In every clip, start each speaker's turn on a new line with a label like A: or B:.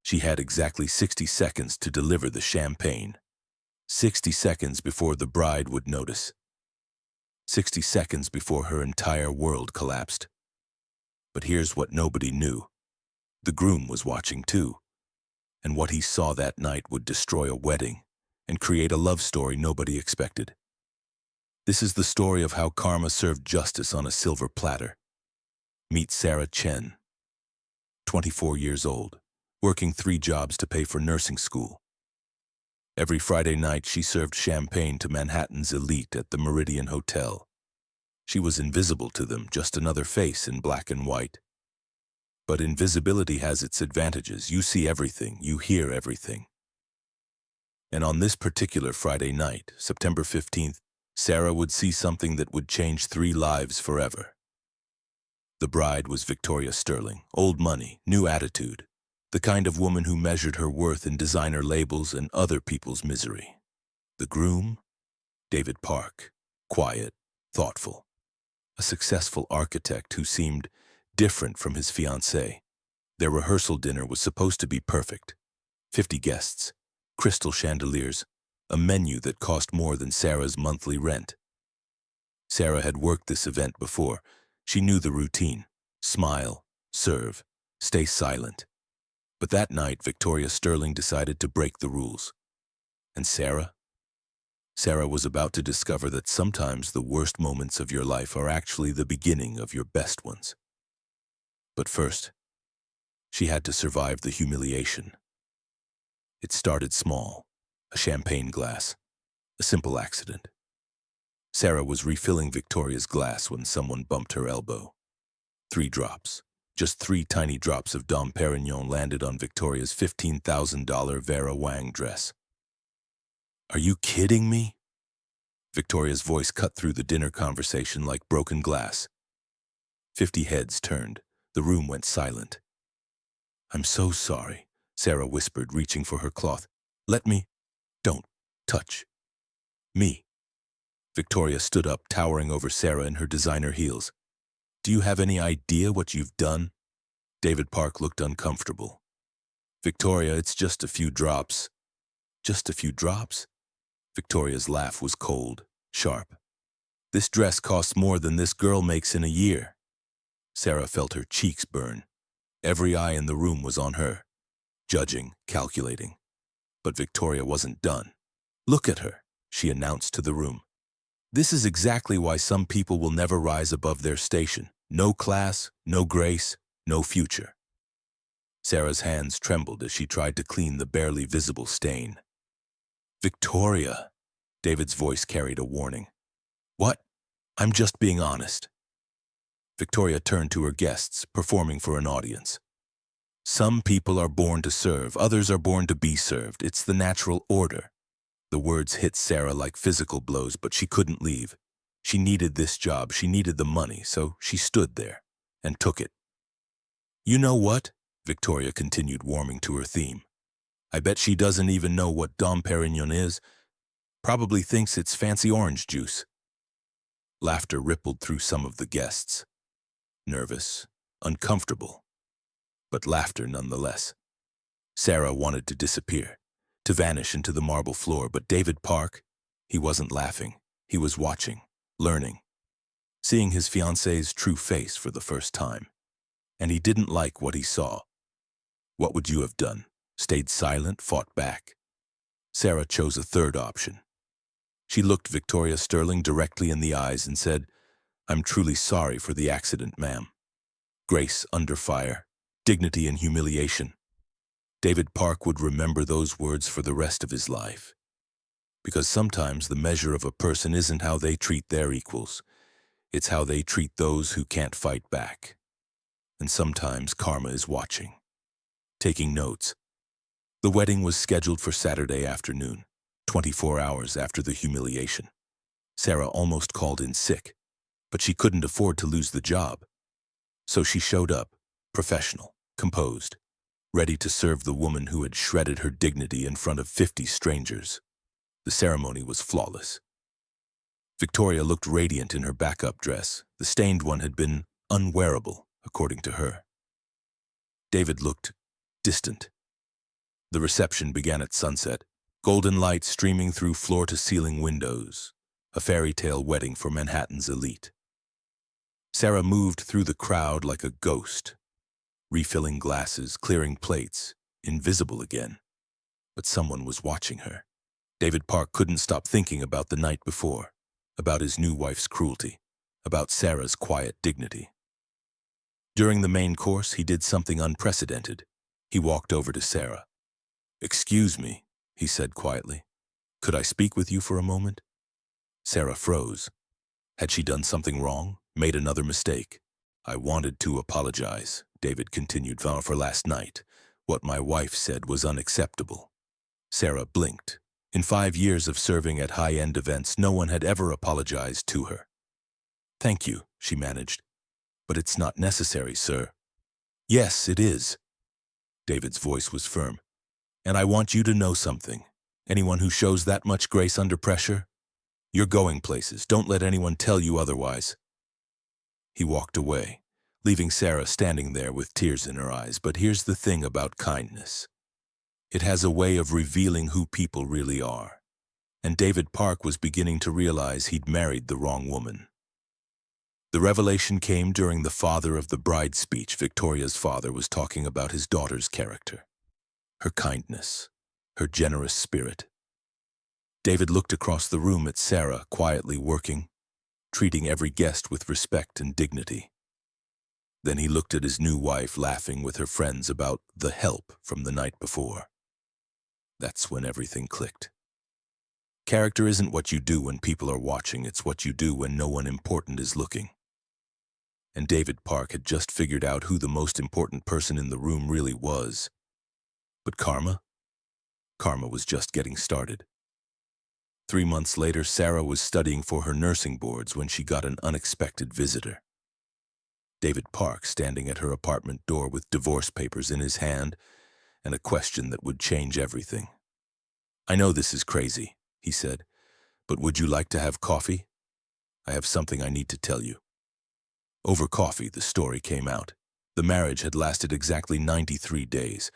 A: She had exactly 60 seconds to deliver the champagne. 60 seconds before the bride would notice. 60 seconds before her entire world collapsed. But here's what nobody knew. The groom was watching too, and what he saw that night would destroy a wedding and create a love story nobody expected. This is the story of how karma served justice on a silver platter. Meet Sarah Chen, 24 years old, working 3 jobs to pay for nursing school. Every Friday night, she served champagne to Manhattan's elite at the Meridian Hotel. She was invisible to them, just another face in black and white. But invisibility has its advantages. You see everything, you hear everything. And on this particular Friday night, September 15th, Sarah would see something that would change 3 lives forever. The bride was Victoria Sterling, old money, new attitude, the kind of woman who measured her worth in designer labels and other people's misery. The groom? David Park, quiet, thoughtful, a successful architect who seemed different from his fiancée. Their rehearsal dinner was supposed to be perfect. 50 guests, crystal chandeliers, a menu that cost more than Sarah's monthly rent. Sarah had worked this event before. She knew the routine. Smile, serve, stay silent. But that night, Victoria Sterling decided to break the rules. And Sarah? Sarah was about to discover that sometimes the worst moments of your life are actually the beginning of your best ones. But first, she had to survive the humiliation. It started small, a champagne glass, a simple accident. Sarah was refilling Victoria's glass when someone bumped her elbow. 3 drops, just 3 tiny drops of Dom Perignon landed on Victoria's $15,000 Vera Wang dress. "Are you kidding me?" Victoria's voice cut through the dinner conversation like broken glass. 50 heads turned. The room went silent. "I'm so sorry," Sarah whispered, reaching for her cloth. "Let me. Don't touch me." Victoria stood up, towering over Sarah in her designer heels. "Do you have any idea what you've done?" David Park looked uncomfortable. "Victoria, it's just a few drops." "Just a few drops?" Victoria's laugh was cold, sharp. "This dress costs more than this girl makes in a year." Sarah felt her cheeks burn. Every eye in the room was on her, judging, calculating. But Victoria wasn't done. "Look at her," she announced to the room. "This is exactly why some people will never rise above their station. No class, no grace, no future." Sarah's hands trembled as she tried to clean the barely visible stain. "Victoria," David's voice carried a warning. "What? I'm just being honest." Victoria turned to her guests, performing for an audience. "Some people are born to serve, others are born to be served. It's the natural order." The words hit Sarah like physical blows, but she couldn't leave. She needed this job, she needed the money, so she stood there and took it. "You know what?" Victoria continued, warming to her theme. "I bet she doesn't even know what Dom Perignon is. Probably thinks it's fancy orange juice." Laughter rippled through some of the guests. Nervous, uncomfortable, but laughter nonetheless. Sarah wanted to disappear, to vanish into the marble floor, but David Park, he wasn't laughing. He was watching, learning, seeing his fiancée's true face for the first time. And he didn't like what he saw. What would you have done? Stayed silent, fought back? Sarah chose a third option. She looked Victoria Sterling directly in the eyes and said, "I'm truly sorry for the accident, ma'am." Grace under fire, dignity and humiliation. David Park would remember those words for the rest of his life. Because sometimes the measure of a person isn't how they treat their equals. It's how they treat those who can't fight back. And sometimes karma is watching, taking notes. The wedding was scheduled for Saturday afternoon, 24 hours after the humiliation. Sarah almost called in sick, but she couldn't afford to lose the job. So she showed up, professional, composed, ready to serve the woman who had shredded her dignity in front of 50 strangers. The ceremony was flawless. Victoria looked radiant in her backup dress. The stained one had been unwearable, according to her. David looked distant, The reception began at sunset, golden light streaming through floor-to-ceiling windows, a fairy tale wedding for Manhattan's elite. Sarah moved through the crowd like a ghost, refilling glasses, clearing plates, invisible again. But someone was watching her. David Park couldn't stop thinking about the night before, about his new wife's cruelty, about Sarah's quiet dignity. During the main course, he did something unprecedented. He walked over to Sarah. "Excuse me," he said quietly. "Could I speak with you for a moment?" Sarah froze. Had she done something wrong? Made another mistake? "I wanted to apologize," David continued, "for last night. What my wife said was unacceptable." Sarah blinked. In 5 years of serving at high-end events, no one had ever apologized to her. "Thank you," she managed. "But it's not necessary, sir." "Yes, it is." David's voice was firm. "And I want you to know something. Anyone who shows that much grace under pressure, you're going places. Don't let anyone tell you otherwise." He walked away, leaving Sarah standing there with tears in her eyes. But here's the thing about kindness. It has a way of revealing who people really are. And David Park was beginning to realize he'd married the wrong woman. The revelation came during the father of the bride speech. Victoria's father was talking about his daughter's character, her kindness, her generous spirit. David looked across the room at Sarah, quietly working, treating every guest with respect and dignity. Then he looked at his new wife, laughing with her friends about the help from the night before. That's when everything clicked. Character isn't what you do when people are watching, it's what you do when no one important is looking. And David Park had just figured out who the most important person in the room really was. But Karma? Karma was just getting started. 3 months later, Sarah was studying for her nursing boards when she got an unexpected visitor. David Park standing at her apartment door with divorce papers in his hand and a question that would change everything. "I know this is crazy," he said, "but would you like to have coffee? I have something I need to tell you." Over coffee, the story came out. The marriage had lasted exactly 93 days.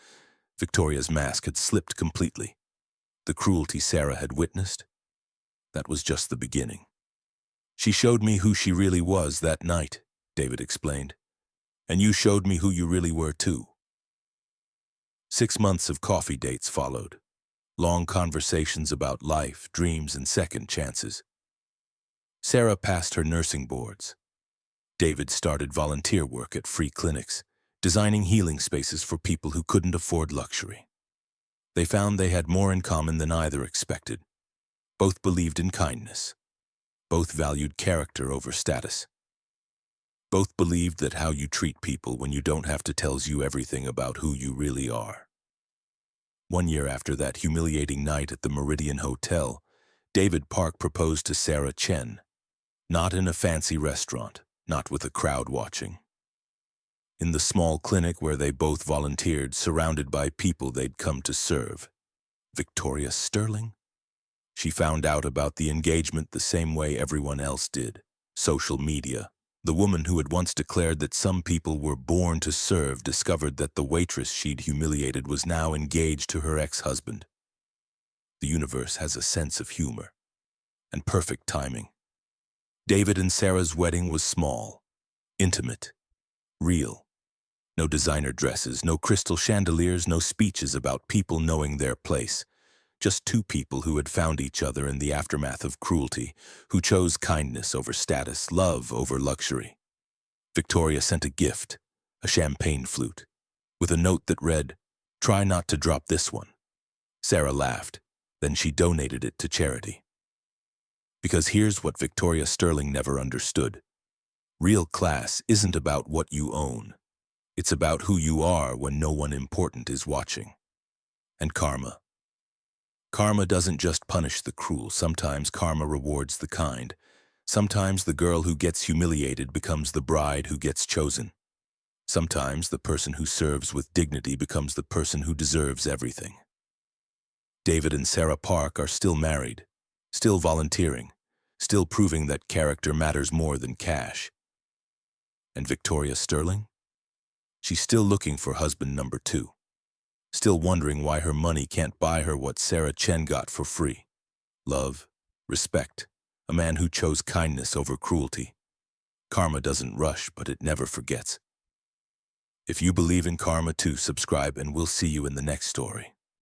A: Victoria's mask had slipped completely. The cruelty Sarah had witnessed, that was just the beginning. "She showed me who she really was that night," David explained. "And you showed me who you really were too." 6 months of coffee dates followed. Long conversations about life, dreams, and second chances. Sarah passed her nursing boards. David started volunteer work at free clinics, designing healing spaces for people who couldn't afford luxury. They found they had more in common than either expected. Both believed in kindness. Both valued character over status. Both believed that how you treat people when you don't have to tells you everything about who you really are. 1 year after that humiliating night at the Meridian Hotel, David Park proposed to Sarah Chen. Not in a fancy restaurant, not with a crowd watching. In the small clinic where they both volunteered, surrounded by people they'd come to serve. Victoria Sterling? She found out about the engagement the same way everyone else did. Social media. The woman who had once declared that some people were born to serve discovered that the waitress she'd humiliated was now engaged to her ex-husband. The universe has a sense of humor and perfect timing. David and Sarah's wedding was small, intimate, real. No designer dresses, no crystal chandeliers, no speeches about people knowing their place. Just 2 people who had found each other in the aftermath of cruelty, who chose kindness over status, love over luxury. Victoria sent a gift, a champagne flute, with a note that read, "Try not to drop this one." Sarah laughed, then she donated it to charity. Because here's what Victoria Sterling never understood. Real class isn't about what you own. It's about who you are when no one important is watching. And karma. Karma doesn't just punish the cruel. Sometimes karma rewards the kind. Sometimes the girl who gets humiliated becomes the bride who gets chosen. Sometimes the person who serves with dignity becomes the person who deserves everything. David and Sarah Park are still married, still volunteering, still proving that character matters more than cash. And Victoria Sterling? She's still looking for husband number 2. still wondering why her money can't buy her what Sarah Chen got for free. Love, respect, a man who chose kindness over cruelty. Karma doesn't rush, but it never forgets. If you believe in karma too, subscribe and we'll see you in the next story.